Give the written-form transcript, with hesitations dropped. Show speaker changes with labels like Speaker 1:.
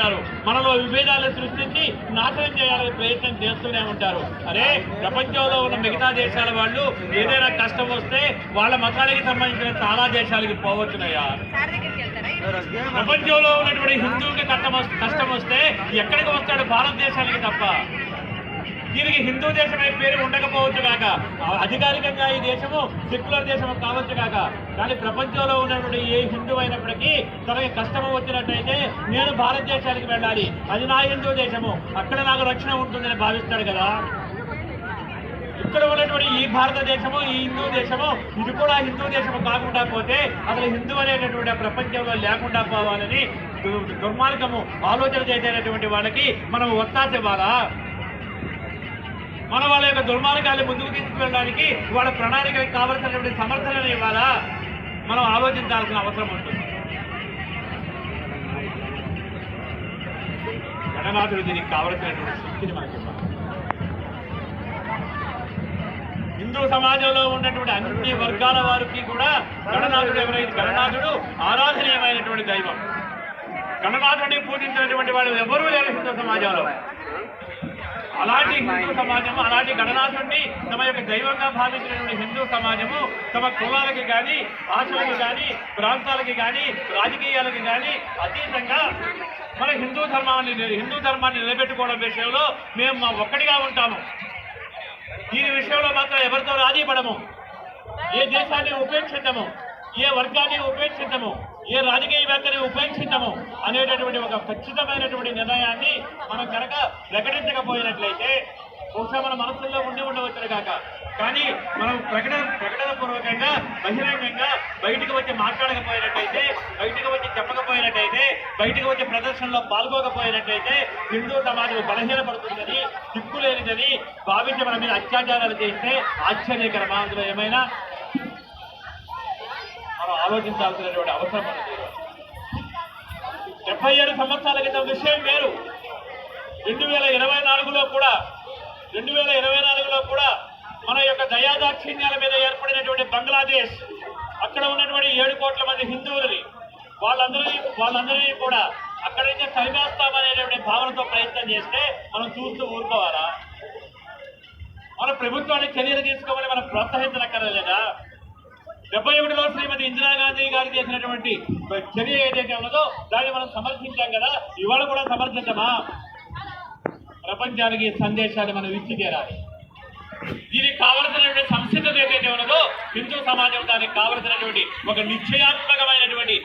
Speaker 1: ఉంటారు, మనలో విభేదాలను సృష్టించి నాశనం చేయాలని ప్రయత్నం చేస్తూనే ఉంటారు. అరే, ప్రపంచంలో ఉన్న మిగతా దేశాల వాళ్ళు ఏదైనా కష్టం వస్తే వాళ్ళ మతానికి సంబంధించిన చాలా దేశాలకి పోవచ్చునయ్యా. ప్రపంచంలో ఉన్నటువంటి హిందువుకి కష్టం వస్తే ఎక్కడికి వస్తాడు? భారతదేశానికి తప్ప. దీనికి హిందూ దేశం అనే పేరు ఉండకపోవచ్చు కాక, అధికారికంగా ఈ దేశము సెక్యులర్ దేశం కావచ్చు కాక, కానీ ప్రపంచంలో ఉన్నటువంటి ఏ హిందూ అయినప్పటికీ తనకి కష్టం వచ్చినట్టయితే నేను భారతదేశానికి వెళ్ళాలి, అది నా హిందూ దేశము, అక్కడ నాకు రక్షణ ఉంటుందని భావిస్తాడు కదా. ఇక్కడ ఉన్నటువంటి ఈ భారతదేశము, ఈ హిందూ దేశము, ఇది కూడా హిందూ దేశము కాకుండా పోతే అసలు హిందూ అనేటటువంటి ప్రపంచంలో లేకుండా పోవాలని దుర్మార్గము ఆలోచన చేసేటటువంటి వాళ్ళకి మనం ఒత్తాస ఇవ్వాలా? మన వాళ్ళ యొక్క దుర్మార్గాన్ని ముందుకు తీసుకువెళ్ళడానికి వాళ్ళ ప్రణాళికలకు కావలసినటువంటి సమర్థనలు ఇవ్వాలా? మనం ఆలోచించాల్సిన అవసరం ఉంటుంది. గణనాథుడు దీనికి కావలసినటువంటి శక్తిని మనకి ఇవ్వాలి. హిందూ సమాజంలో ఉన్నటువంటి అన్ని వర్గాల వారికి కూడా గణనాథుడు ఎవరైతే గణనాథుడు ఆరాధనీయమైనటువంటి దైవం. గణనాథుడిని పూజించినటువంటి వాళ్ళు ఎవరూ లేరు హిందూ సమాజంలో. అలాంటి హిందూ సమాజము, అలాంటి గణనాథుడిని తమ యొక్క దైవంగా భావించినటువంటి హిందూ సమాజము తమ కులాలకి కానీ, భాషలకి కానీ, ప్రాంతాలకి కానీ, రాజకీయాలకి కానీ అతీతంగా మన హిందూ ధర్మాన్ని నిలబెట్టుకోవడం విషయంలో మేము ఒక్కటిగా ఉంటాము. దీని విషయంలో మాత్రం ఎవరితో రాజీ పడము, ఏ దేశాన్ని ఉపేక్షించము, ఏ వర్గాన్ని ఉపేక్షించము, ఏ రాజకీయవేత్తని ఉపేక్షించము అనేటటువంటి ఒక ఖచ్చితమైనటువంటి నిర్ణయాన్ని మనం కనుక ప్రకటించకపోయినట్లయితే బహుశా మన మనసుల్లో ఉండవచ్చు కాక, కానీ మనం ప్రకటన పూర్వకంగా బహిరంగంగా బయటకు వచ్చి మాట్లాడకపోయినట్టయితే, బయటకు వచ్చి చెప్పకపోయినట్టయితే, బయటకు వచ్చి ప్రదర్శనలో పాల్గొకపోయినట్టయితే హిందూ సమాజం బలహీనపడుతుందని, దిక్కులేనిదని భావించి మన మీద అత్యాచారాలు చేస్తే ఆశ్చర్యకరమా? అందులో ఏమైనా మనం ఆలోచించాల్సినటువంటి అవసరం ఉన్నది. 77 సంవత్సరాల క్రితం విషయం వేరు. 2024లో కూడా మన యొక్క దయాదాక్షిణ్యాల మీద ఏర్పడినటువంటి బంగ్లాదేశ్, అక్కడ ఉన్నటువంటి 7 కోట్ల మంది హిందువులని వాళ్ళందరినీ కూడా అక్కడి నుంచి తరిమేస్తామనేటువంటి భావనతో ప్రయత్నం చేస్తే మనం చూస్తూ ఊరుకోవాలా? మన ప్రభుత్వాన్ని చర్యలు తీసుకోమని మనం ప్రోత్సహించనక్కర్లేదా? 71లో శ్రీమతి ఇందిరాగాంధీ గారు చేసినటువంటి చర్య ఏదైతే ఉన్నదో దాన్ని మనం సమర్థించాం కదా, ఇవాళ కూడా సమర్థించమా? ప్రపంచానికి సందేశాన్ని మనం ఇచ్చి తీరాలి. దీనికి కావలసినటువంటి సంసిద్ధత ఏదైతే ఉన్నదో హిందూ సమాజం దానికి కావలసినటువంటి ఒక నిర్ణయాత్మకమైనటువంటి